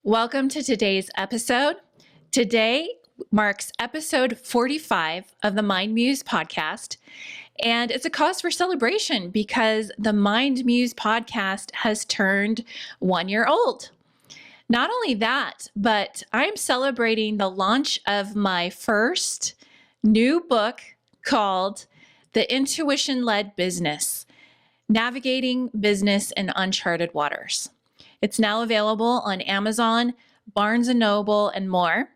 Welcome to today's episode. Today marks episode 45 of the Mind Muse podcast, and it's a cause for celebration because the Mind Muse podcast has turned 1 year old. Not only that, but I'm celebrating the launch of my first new book called The Intuition-Led Business: Navigating Business in Uncharted Waters. It's now available on Amazon, Barnes & Noble, and more.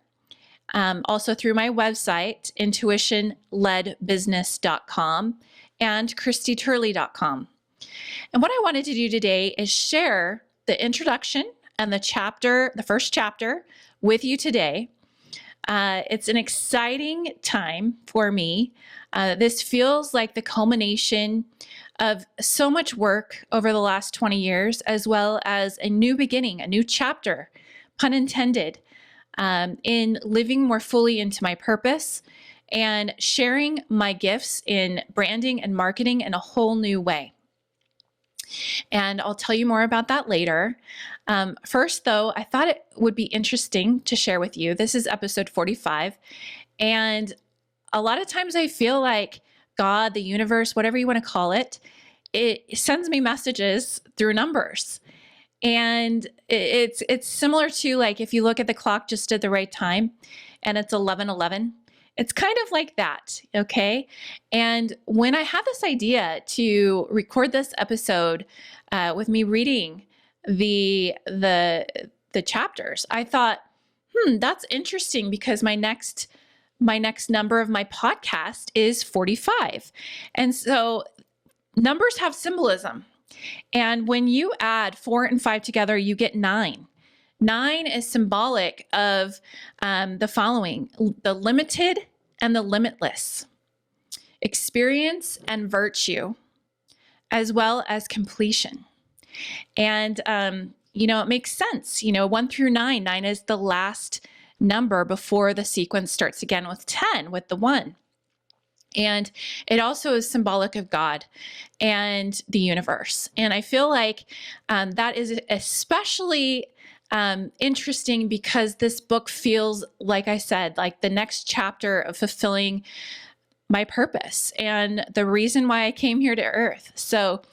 Also through my website, intuitionledbusiness.com and christieturley.com. And what I wanted to do today is share the introduction and the first chapter with you today. It's an exciting time for me. This feels like the culmination of so much work over the last 20 years, as well as a new beginning, a new chapter, pun intended, in living more fully into my purpose and sharing my gifts in branding and marketing in a whole new way. And I'll tell you more about that later. First, though, I thought it would be interesting to share with you. This is episode 45. And a lot of times I feel like God, the universe, whatever you want to call it, it sends me messages through numbers. And it's similar to like if you look at the clock just at the right time and it's 11:11. It's kind of like that, okay? And when I had this idea to record this episode with me reading the chapters, I thought, that's interesting because my next number of my podcast is 45. And so numbers have symbolism. And when you add 4 and 5 together, you get 9. 9 is symbolic of the following: the limited and the limitless, experience and virtue, as well as completion. And, it makes sense. 1 through 9, 9 is the last number before the sequence starts again with 10, with the 1. And it also is symbolic of God and the universe. And I feel like that is especially interesting because this book feels, like I said, like the next chapter of fulfilling my purpose and the reason why I came here to Earth. So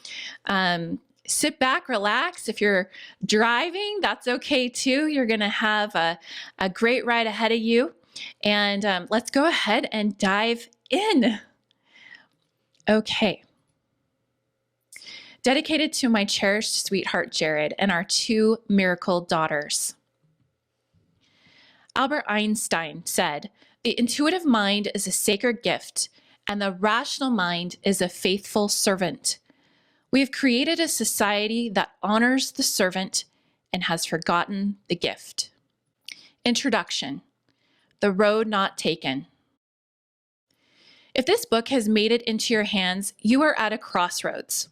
sit back, relax. If you're driving, that's okay too. You're going to have a great ride ahead of you. And let's go ahead and dive in. Okay. Dedicated to my cherished sweetheart, Jared, and our 2 miracle daughters. Albert Einstein said, "The intuitive mind is a sacred gift, and the rational mind is a faithful servant. We have created a society that honors the servant and has forgotten the gift." Introduction: The Road Not Taken. If this book has made it into your hands, you are at a crossroads.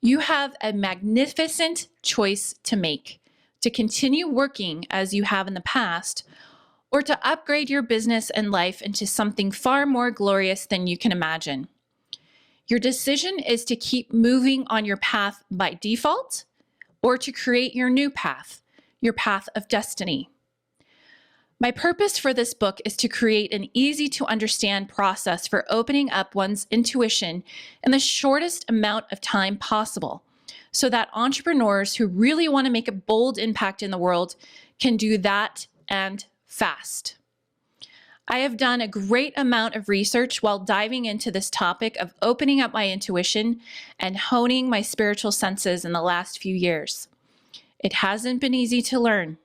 You have a magnificent choice to make: to continue working as you have in the past, or to upgrade your business and life into something far more glorious than you can imagine. Your decision is to keep moving on your path by default, or to create your new path, your path of destiny. My purpose for this book is to create an easy to understand process for opening up one's intuition in the shortest amount of time possible, so that entrepreneurs who really want to make a bold impact in the world can do that and fast. I have done a great amount of research while diving into this topic of opening up my intuition and honing my spiritual senses in the last few years. It hasn't been easy to learn.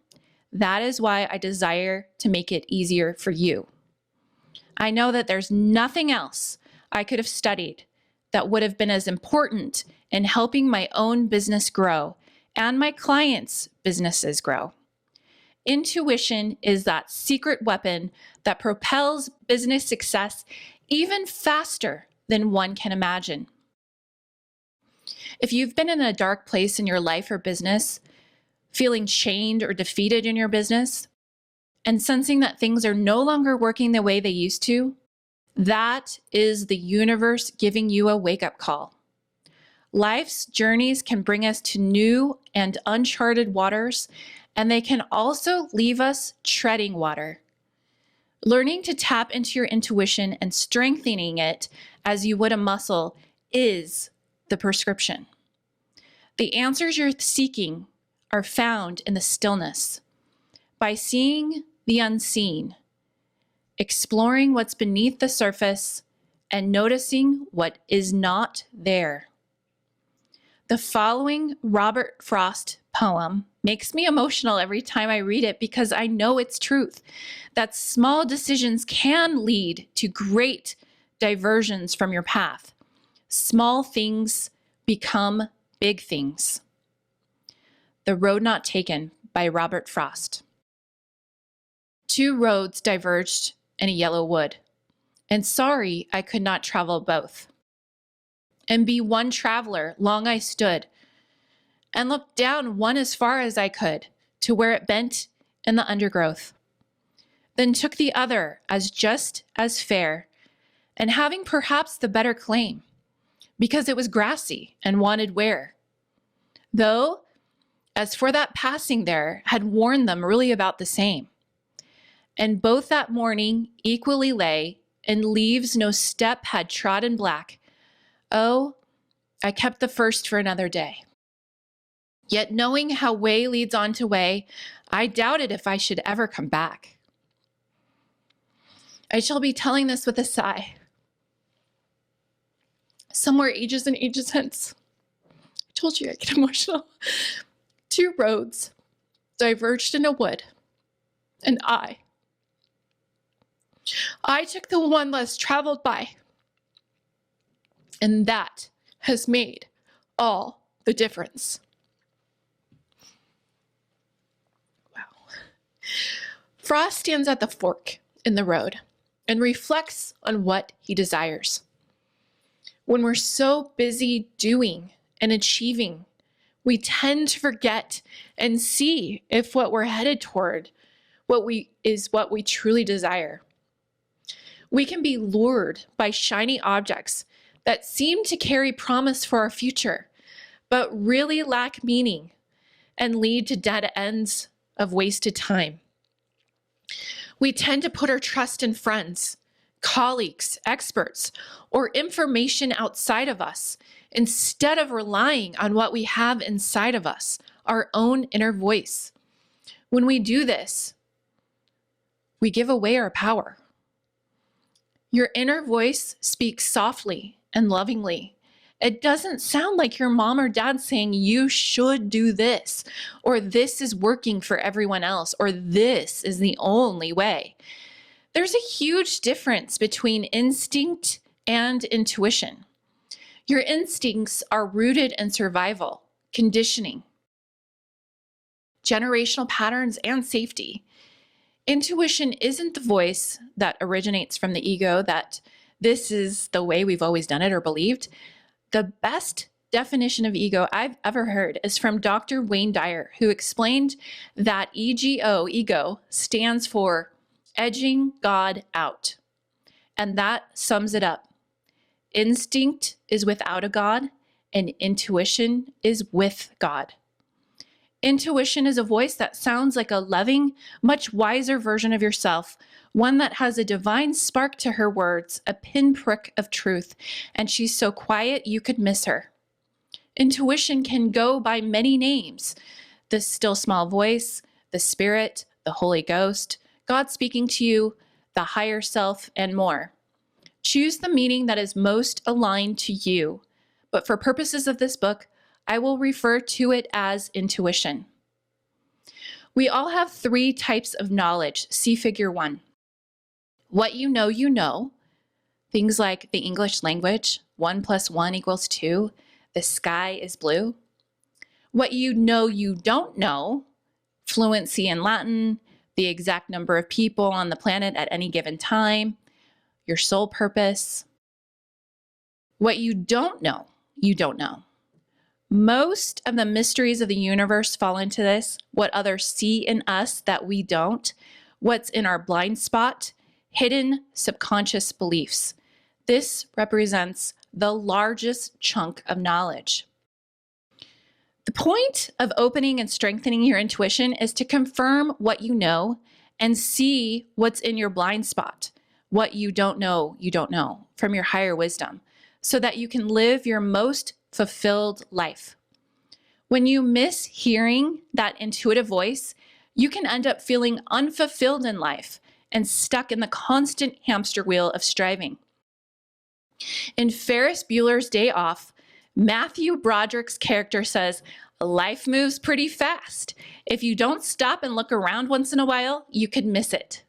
That is why I desire to make it easier for you. I know that there's nothing else I could have studied that would have been as important in helping my own business grow and my clients' businesses grow. Intuition is that secret weapon that propels business success even faster than one can imagine. If you've been in a dark place in your life or business, feeling chained or defeated in your business, and sensing that things are no longer working the way they used to, that is the universe giving you a wake-up call. Life's journeys can bring us to new and uncharted waters, and they can also leave us treading water. Learning to tap into your intuition and strengthening it as you would a muscle is the prescription. The answers you're seeking are found in the stillness. By seeing the unseen, exploring what's beneath the surface, and noticing what is not there. The following Robert Frost poem makes me emotional every time I read it because I know it's truth, that small decisions can lead to great diversions from your path. Small things become big things. The Road Not Taken by Robert Frost. Two roads diverged in a yellow wood, and sorry I could not travel both. And be one traveler, long I stood, and looked down one as far as I could, to where it bent in the undergrowth. Then took the other as just as fair, and having perhaps the better claim, because it was grassy and wanted wear. Though, as for that passing there, had warned them really about the same. And both that morning equally lay, and leaves no step had trodden black. Oh, I kept the first for another day. Yet knowing how way leads on to way, I doubted if I should ever come back. I shall be telling this with a sigh. Somewhere ages and ages hence. I told you I get emotional. Two roads diverged in a wood, and I took the one less traveled by. And that has made all the difference. Wow. Frost stands at the fork in the road and reflects on what he desires. When we're so busy doing and achieving, we tend to forget and see if what we're headed toward what we truly desire. We can be lured by shiny objects that seem to carry promise for our future, but really lack meaning and lead to dead ends of wasted time. We tend to put our trust in friends, colleagues, experts, or information outside of us instead of relying on what we have inside of us, our own inner voice. When we do this, we give away our power. Your inner voice speaks softly and lovingly. It doesn't sound like your mom or dad saying you should do this, or this is working for everyone else, or this is the only way. There's a huge difference between instinct and intuition. Your instincts are rooted in survival, conditioning, generational patterns, and safety. Intuition isn't the voice that originates from the ego that this is the way we've always done it or believed. The best definition of ego I've ever heard is from Dr. Wayne Dyer, who explained that ego, stands for edging God out. And that sums it up. Instinct is without a God, and intuition is with God. Intuition is a voice that sounds like a loving, much wiser version of yourself, one that has a divine spark to her words, a pinprick of truth, and she's so quiet you could miss her. Intuition can go by many names: the still small voice, the spirit, the Holy Ghost, God speaking to you, the higher self, and more. Choose the meaning that is most aligned to you, but for purposes of this book, I will refer to it as intuition. We all have three types of knowledge. See figure 1. What you know, things like the English language, 1 + 1 = 2, the sky is blue. What you don't know, fluency in Latin, the exact number of people on the planet at any given time, your soul purpose. What you don't know, you don't know. Most of the mysteries of the universe fall into this: what others see in us that we don't, what's in our blind spot, hidden subconscious beliefs. This represents the largest chunk of knowledge. The point of opening and strengthening your intuition is to confirm what you know and see what's in your blind spot, what you don't know from your higher wisdom, so that you can live your most fulfilled life. When you miss hearing that intuitive voice, you can end up feeling unfulfilled in life and stuck in the constant hamster wheel of striving. In Ferris Bueller's Day Off, Matthew Broderick's character says, "Life moves pretty fast. If you don't stop and look around once in a while, you could miss it."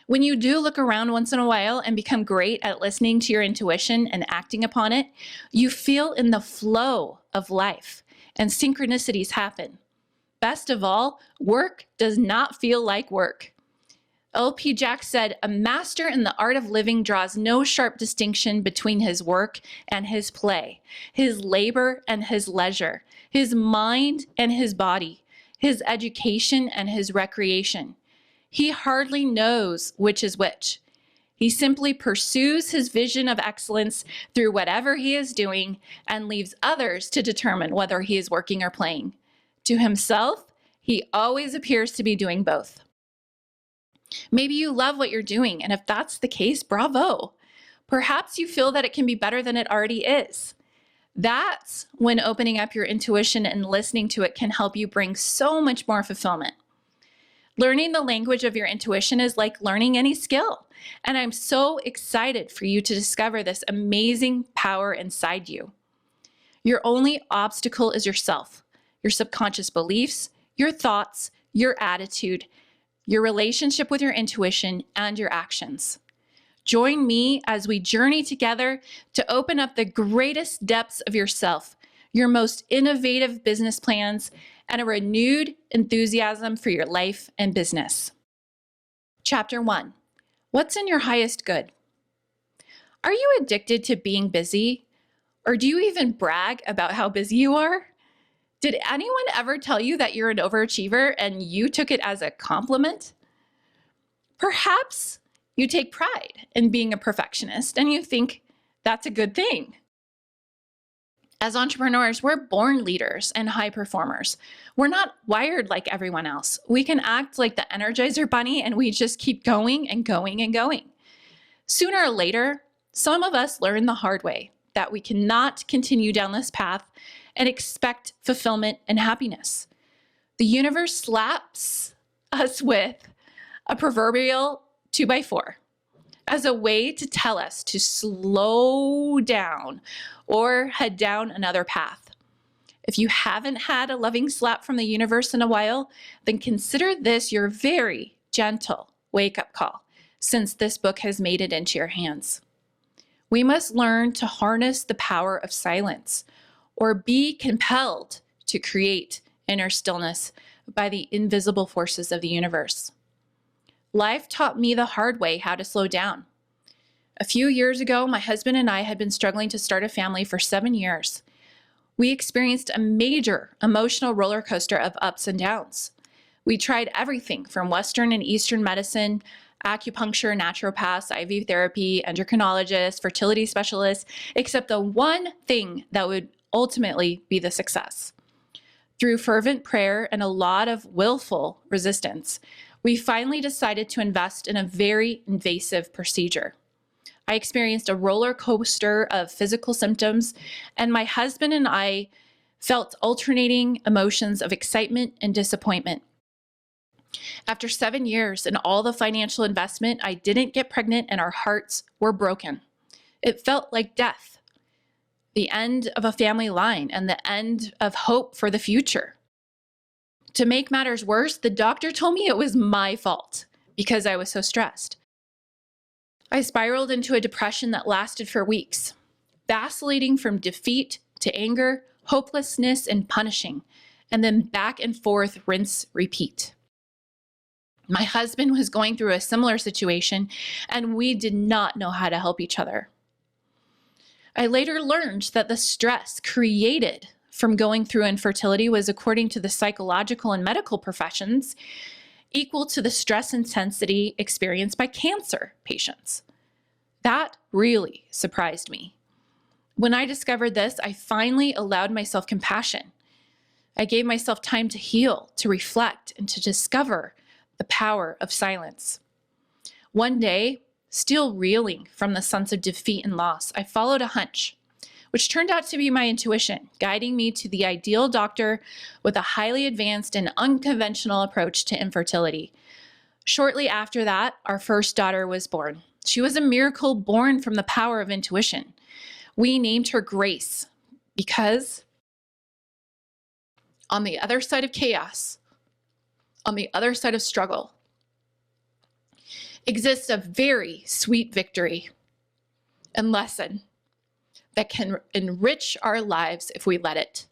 When you do look around once in a while and become great at listening to your intuition and acting upon it, you feel in the flow of life and synchronicities happen. Best of all, work does not feel like work. L.P. Jack said, "A master in the art of living draws no sharp distinction between his work and his play, his labor and his leisure, his mind and his body, his education and his recreation. He hardly knows which is which. He simply pursues his vision of excellence through whatever he is doing and leaves others to determine whether he is working or playing. To himself, he always appears to be doing both." Maybe you love what you're doing, and if that's the case, bravo. Perhaps you feel that it can be better than it already is. That's when opening up your intuition and listening to it can help you bring so much more fulfillment. Learning the language of your intuition is like learning any skill, and I'm so excited for you to discover this amazing power inside you. Your only obstacle is yourself, your subconscious beliefs, your thoughts, your attitude, your relationship with your intuition, and your actions. Join me as we journey together to open up the greatest depths of yourself, your most innovative business plans, and a renewed enthusiasm for your life and business. Chapter 1. What's in your highest good? Are you addicted to being busy? Or do you even brag about how busy you are? Did anyone ever tell you that you're an overachiever and you took it as a compliment? Perhaps you take pride in being a perfectionist and you think that's a good thing. As entrepreneurs, we're born leaders and high performers. We're not wired like everyone else. We can act like the Energizer Bunny and we just keep going and going and going. Sooner or later, some of us learn the hard way that we cannot continue down this path and expect fulfillment and happiness. The universe slaps us with a proverbial 2x4 as a way to tell us to slow down or head down another path. If you haven't had a loving slap from the universe in a while, then consider this your very gentle wake-up call, since this book has made it into your hands. We must learn to harness the power of silence, or be compelled to create inner stillness by the invisible forces of the universe. Life taught me the hard way how to slow down. A few years ago, my husband and I had been struggling to start a family for 7 years. We experienced a major emotional roller coaster of ups and downs. We tried everything from Western and Eastern medicine, acupuncture, naturopaths, IV therapy, endocrinologists, fertility specialists, except the one thing that would ultimately be the success. Through fervent prayer and a lot of willful resistance, we finally decided to invest in a very invasive procedure. I experienced a roller coaster of physical symptoms, and my husband and I felt alternating emotions of excitement and disappointment. After 7 years and all the financial investment, I didn't get pregnant and our hearts were broken. It felt like death, the end of a family line and the end of hope for the future. To make matters worse, the doctor told me it was my fault because I was so stressed. I spiraled into a depression that lasted for weeks, vacillating from defeat to anger, hopelessness, and punishing, and then back and forth, rinse, repeat. My husband was going through a similar situation, and we did not know how to help each other. I later learned that the stress created from going through infertility was, according to the psychological and medical professions, equal to the stress intensity experienced by cancer patients. That really surprised me. When I discovered this, I finally allowed myself compassion. I gave myself time to heal, to reflect, and to discover the power of silence. One day, still reeling from the sense of defeat and loss, I followed a hunch, which turned out to be my intuition, guiding me to the ideal doctor with a highly advanced and unconventional approach to infertility. Shortly after that, our first daughter was born. She was a miracle born from the power of intuition. We named her Grace because on the other side of chaos, on the other side of struggle, exists a very sweet victory and lesson that can enrich our lives if we let it.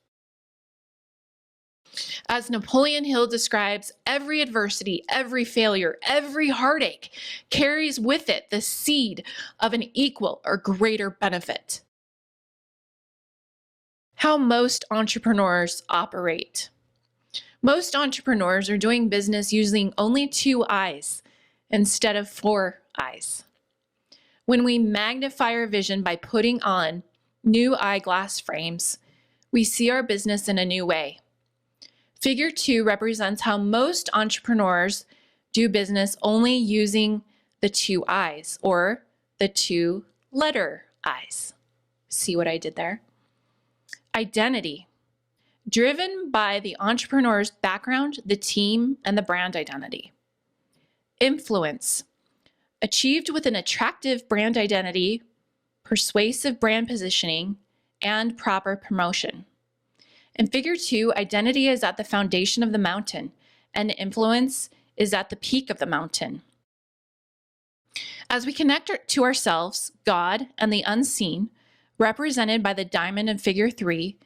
As Napoleon Hill describes, every adversity, every failure, every heartache carries with it the seed of an equal or greater benefit. How most entrepreneurs operate. Most entrepreneurs are doing business using only 2 eyes instead of 4 eyes. When we magnify our vision by putting on new eyeglass frames, we see our business in a new way. Figure 2 represents how most entrepreneurs do business only using the 2 eyes, or the 2 letter eyes. See what I did there? Identity. Driven by the entrepreneur's background, the team, and the brand identity. Influence. Achieved with an attractive brand identity, persuasive brand positioning, and proper promotion. In figure 2, identity is at the foundation of the mountain, and influence is at the peak of the mountain. As we connect to ourselves, God, and the unseen, represented by the diamond in figure 3,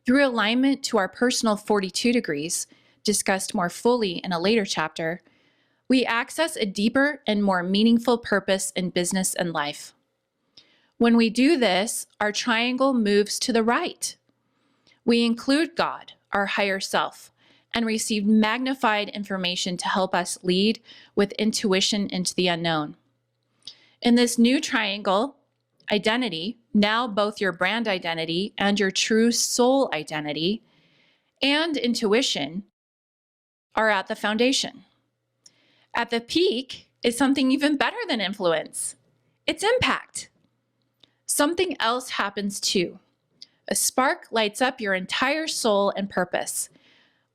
through alignment to our personal 42 degrees, discussed more fully in a later chapter, we access a deeper and more meaningful purpose in business and life. When we do this, our triangle moves to the right. We include God, our higher self, and receive magnified information to help us lead with intuition into the unknown. In this new triangle, identity, now both your brand identity and your true soul identity, and intuition are at the foundation. At the peak is something even better than influence. It's impact. Something else happens too. A spark lights up your entire soul and purpose.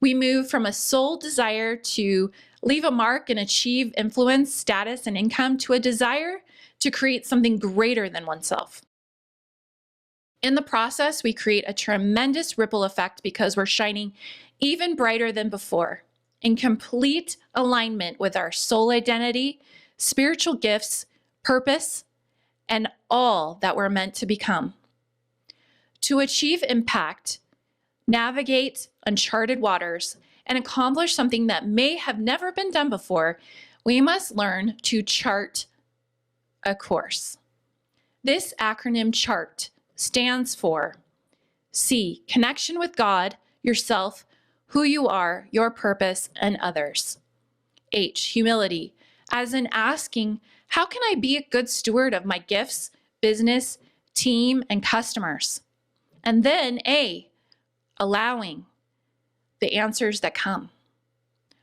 We move from a soul desire to leave a mark and achieve influence, status, and income to a desire to create something greater than oneself. In the process, we create a tremendous ripple effect because we're shining even brighter than before, in complete alignment with our soul identity, spiritual gifts, purpose, and all that we're meant to become. To achieve impact, navigate uncharted waters, and accomplish something that may have never been done before, we must learn to chart a course. This acronym CHART stands for C, connection with God, yourself, who you are, your purpose, and others. H, humility, as in asking, how can I be a good steward of my gifts, business, team, and customers? And then A, allowing the answers that come,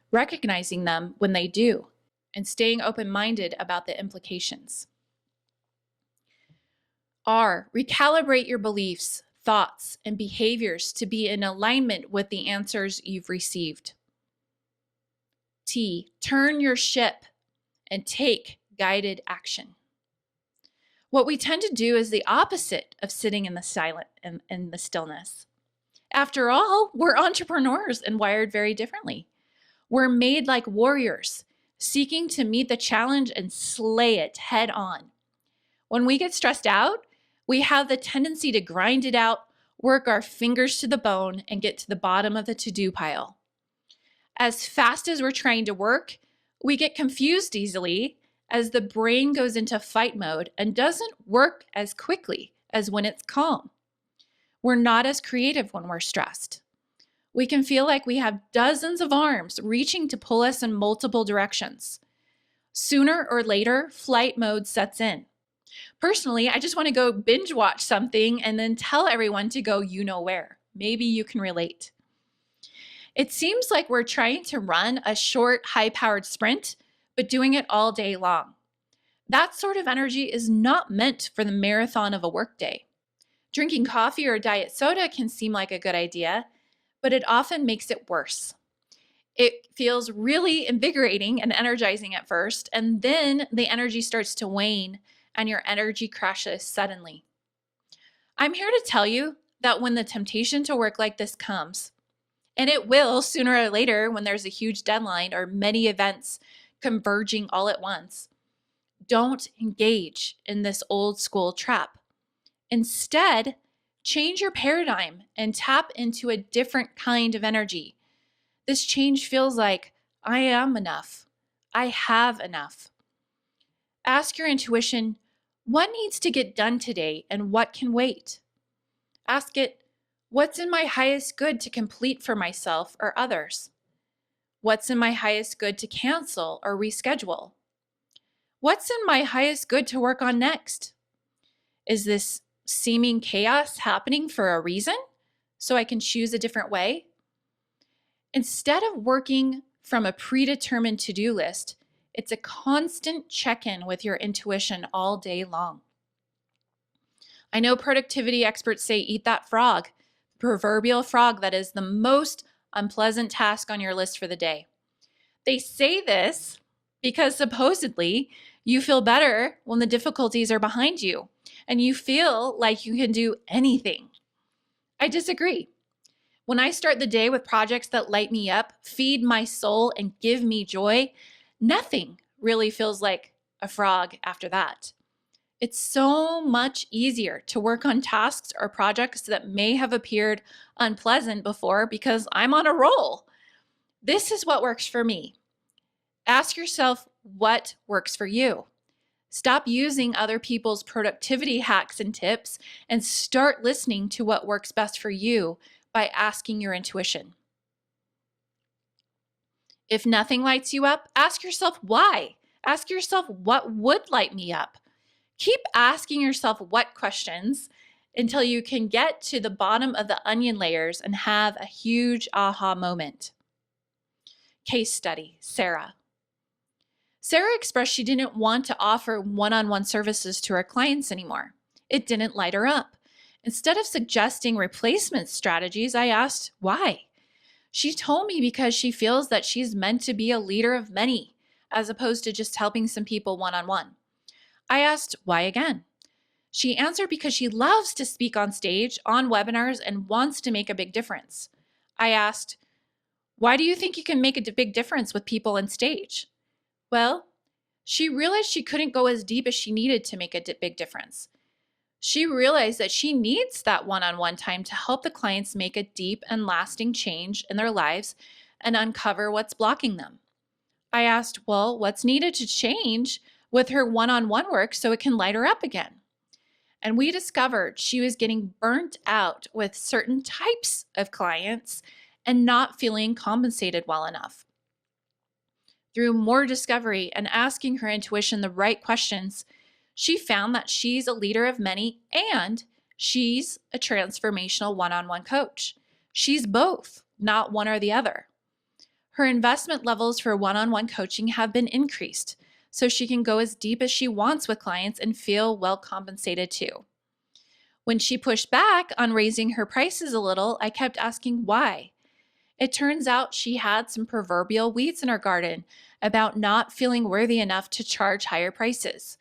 recognizing them when they do, and staying open-minded about the implications. R, recalibrate your beliefs, thoughts, and behaviors to be in alignment with the answers you've received. T, turn your ship and take guided action. What we tend to do is the opposite of sitting in the silent and in the stillness. After all, we're entrepreneurs and wired very differently. We're made like warriors, seeking to meet the challenge and slay it head on. When we get stressed out, we have the tendency to grind it out, work our fingers to the bone, and get to the bottom of the to-do pile. As fast as we're trying to work, we get confused easily as the brain goes into fight mode and doesn't work as quickly as when it's calm. We're not as creative when we're stressed. We can feel like we have dozens of arms reaching to pull us in multiple directions. Sooner or later, flight mode sets in. Personally, I just want to go binge watch something and then tell everyone to go you know where. Maybe you can relate. It seems like we're trying to run a short, high-powered sprint, but doing it all day long. That sort of energy is not meant for the marathon of a workday. Drinking coffee or diet soda can seem like a good idea, but it often makes it worse. It feels really invigorating and energizing at first, and then the energy starts to wane and your energy crashes suddenly. I'm here to tell you that when the temptation to work like this comes, and it will sooner or later when there's a huge deadline or many events converging all at once, don't engage in this old school trap. Instead, change your paradigm and tap into a different kind of energy. This change feels like, I am enough. I have enough. Ask your intuition, what needs to get done today and what can wait? Ask it, what's in my highest good to complete for myself or others? What's in my highest good to cancel or reschedule? What's in my highest good to work on next? Is this seeming chaos happening for a reason so I can choose a different way? Instead of working from a predetermined to-do list, it's a constant check-in with your intuition all day long. I know productivity experts say eat that frog, the proverbial frog that is the most unpleasant task on your list for the day. They say this because supposedly you feel better when the difficulties are behind you and you feel like you can do anything. I disagree. When I start the day with projects that light me up, feed my soul, and give me joy, nothing really feels like a frog after that. It's so much easier to work on tasks or projects that may have appeared unpleasant before because I'm on a roll. This is what works for me. Ask yourself what works for you. Stop using other people's productivity hacks and tips and start listening to what works best for you by asking your intuition. If nothing lights you up, ask yourself why. Ask yourself what would light me up. Keep asking yourself what questions until you can get to the bottom of the onion layers and have a huge aha moment. Case study, Sarah. Sarah expressed she didn't want to offer one-on-one services to her clients anymore. It didn't light her up. Instead of suggesting replacement strategies, I asked why. She told me because she feels that she's meant to be a leader of many, as opposed to just helping some people one-on-one. I asked why again. She answered because she loves to speak on stage, on webinars, and wants to make a big difference. I asked, why do you think you can make a big difference with people on stage? Well, she realized she couldn't go as deep as she needed to make a big difference. She realized that she needs that one-on-one time to help the clients make a deep and lasting change in their lives and uncover what's blocking them. I asked, well, what's needed to change with her one-on-one work so it can light her up again? And we discovered she was getting burnt out with certain types of clients and not feeling compensated well enough. Through more discovery and asking her intuition the right questions, she found that she's a leader of many and she's a transformational one-on-one coach. She's both, not one or the other. Her investment levels for one-on-one coaching have been increased, so she can go as deep as she wants with clients and feel well compensated too. When she pushed back on raising her prices a little, I kept asking why. It turns out she had some proverbial weeds in her garden about not feeling worthy enough to charge higher prices.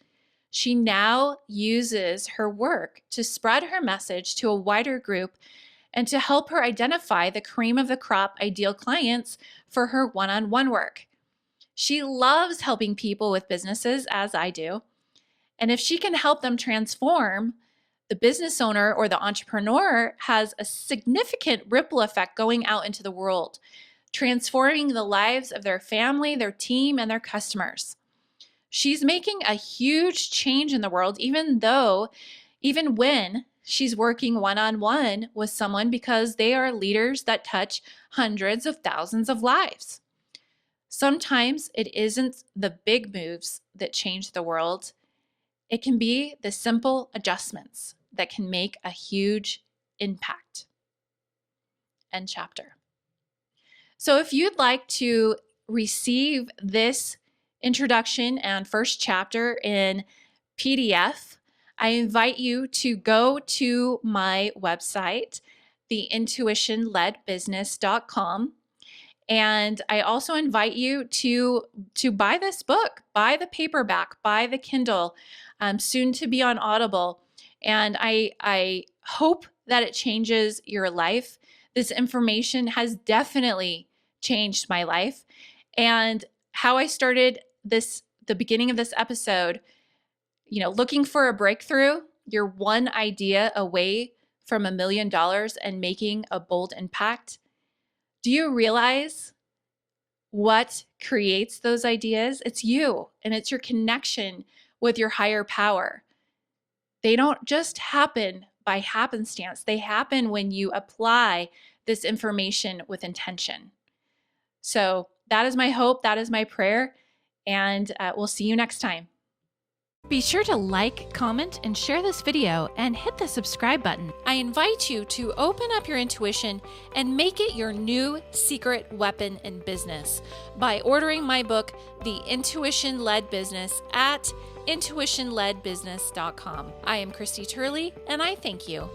She now uses her work to spread her message to a wider group and to help her identify the cream of the crop ideal clients for her one-on-one work. She loves helping people with businesses, as I do. And if she can help them transform, the business owner or the entrepreneur has a significant ripple effect going out into the world, transforming the lives of their family, their team, and their customers. She's making a huge change in the world, even when she's working one-on-one with someone, because they are leaders that touch hundreds of thousands of lives. Sometimes it isn't the big moves that change the world. It can be the simple adjustments that can make a huge impact. End chapter. So if you'd like to receive this introduction and first chapter in PDF, I invite you to go to my website, theintuitionledbusiness.com. And I also invite you to buy this book, buy the paperback, buy the Kindle, soon to be on Audible. And I hope that it changes your life. This information has definitely changed my life. And how I started the beginning of this episode, looking for a breakthrough, you're one idea away from $1 million and making a bold impact. Do you realize what creates those ideas? It's you, and it's your connection with your higher power. They don't just happen by happenstance. They happen when you apply this information with intention. So that is my hope. That is my prayer. And we'll see you next time. Be sure to like, comment, and share this video and hit the subscribe button. I invite you to open up your intuition and make it your new secret weapon in business by ordering my book, The Intuition Led Business, at intuitionledbusiness.com. I am Christie Turley, and I thank you.